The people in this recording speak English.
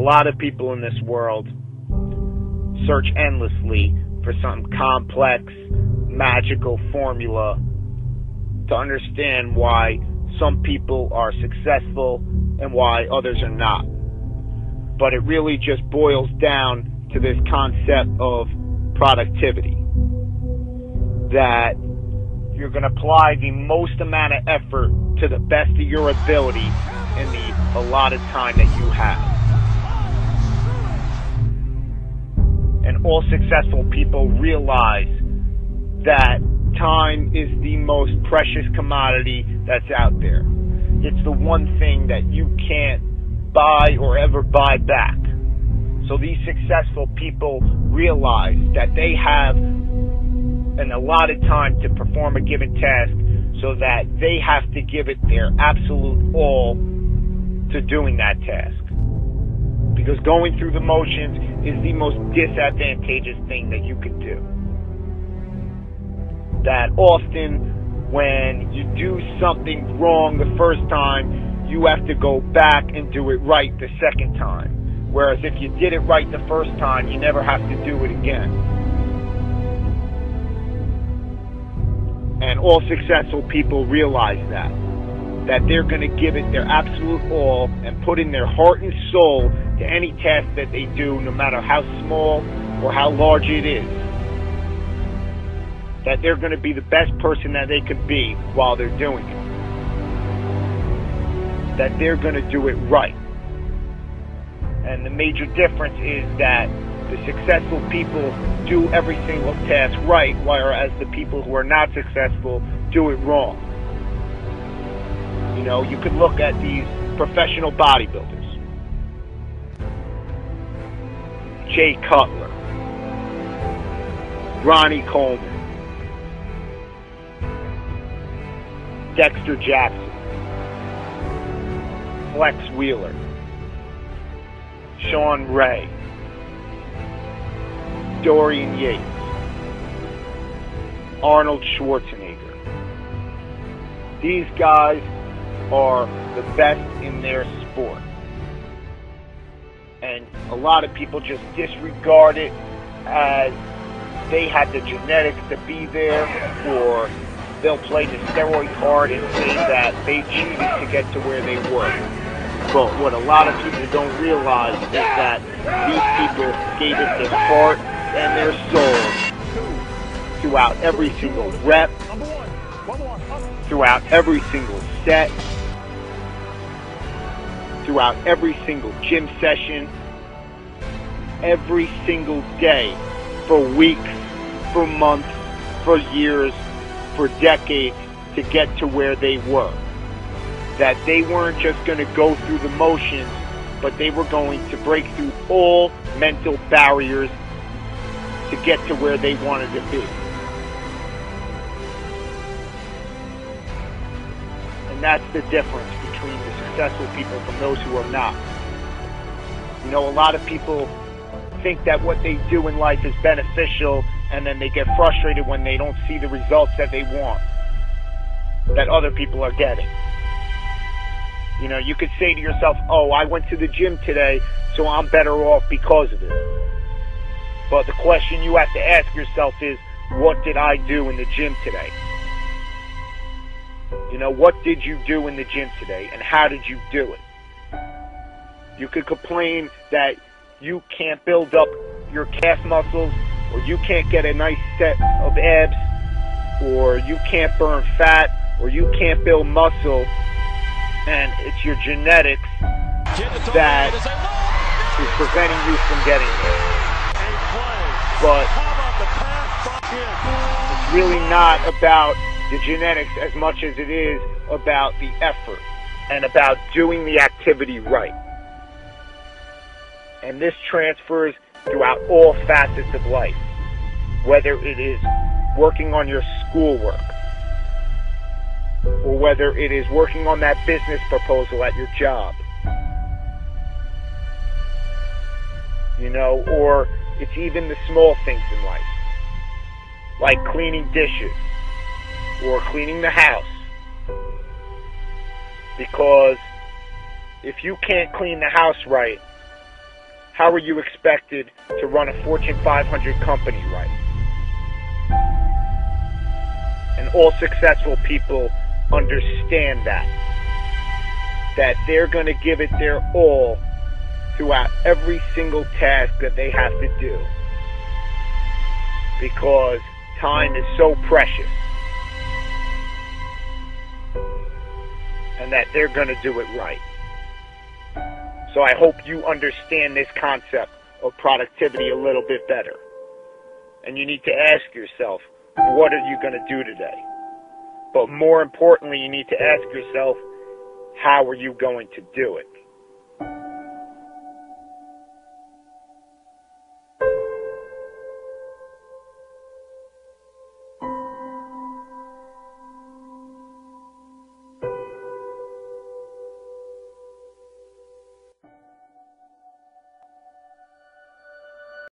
lot of people in this world search endlessly for some complex, magical formula to understand why some people are successful and why others are not. But it really just boils down to this concept of productivity. That you're going to apply the most amount of effort to the best of your ability in the allotted time that you have. And all successful people realize that time is the most precious commodity that's out there. It's the one thing that you can't buy or ever buy back. So these successful people realize that they have an allotted time to perform a given task, so that they have to give it their absolute all to doing that task. Because going through the motions is the most disadvantageous thing that you could do. That often when you do something wrong the first time, you have to go back and do it right the second time. Whereas if you did it right the first time, you never have to do it again. And all successful people realize that they're going to give it their absolute all and put in their heart and soul to any task that they do, no matter how small or how large it is. That they're going to be the best person that they could be while they're doing it. That they're going to do it right. And the major difference is that the successful people do every single task right, whereas the people who are not successful do it wrong. You know, you could look at these professional bodybuilders. Jay Cutler, Ronnie Coleman, Dexter Jackson, Flex Wheeler, Sean Ray, Dorian Yates, Arnold Schwarzenegger. These guys are the best in their sport. And a lot of people just disregard it as they had the genetics to be there, or they'll play the steroid card and say that they cheated to get to where they were. But what a lot of people don't realize is that these people gave it their heart and their soul throughout every single rep, throughout every single set, throughout every single gym session, every single day, for weeks, for months, for years, for decades, to get to where they were. That they weren't just going to go through the motions, but they were going to break through all mental barriers to get to where they wanted to be. And that's the difference between the successful people from those who are not. You know, a lot of people think that what they do in life is beneficial, and then they get frustrated when they don't see the results that they want, that other people are getting. You know, you could say to yourself, oh, I went to the gym today, so I'm better off because of it. But the question you have to ask yourself is, what did I do in the gym today? You know, what did you do in the gym today, and how did you do it? You could complain that you can't build up your calf muscles, or you can't get a nice set of abs, or you can't burn fat, or you can't build muscle, and it's your genetics that is preventing you from getting there. But it's really not about the genetics as much as it is about the effort and about doing the activity right. And this transfers throughout all facets of life, whether it is working on your schoolwork, or whether it is working on that business proposal at your job, you know, or it's even the small things in life, like cleaning dishes or cleaning the house. Because if you can't clean the house right, how are you expected to run a Fortune 500 company right? And all successful people understand that they're going to give it their all throughout every single task that they have to do, because time is so precious, and that they're going to do it right. So I hope you understand this concept of productivity a little bit better. And you need to ask yourself, what are you going to do today? But more importantly, you need to ask yourself, how are you going to do it?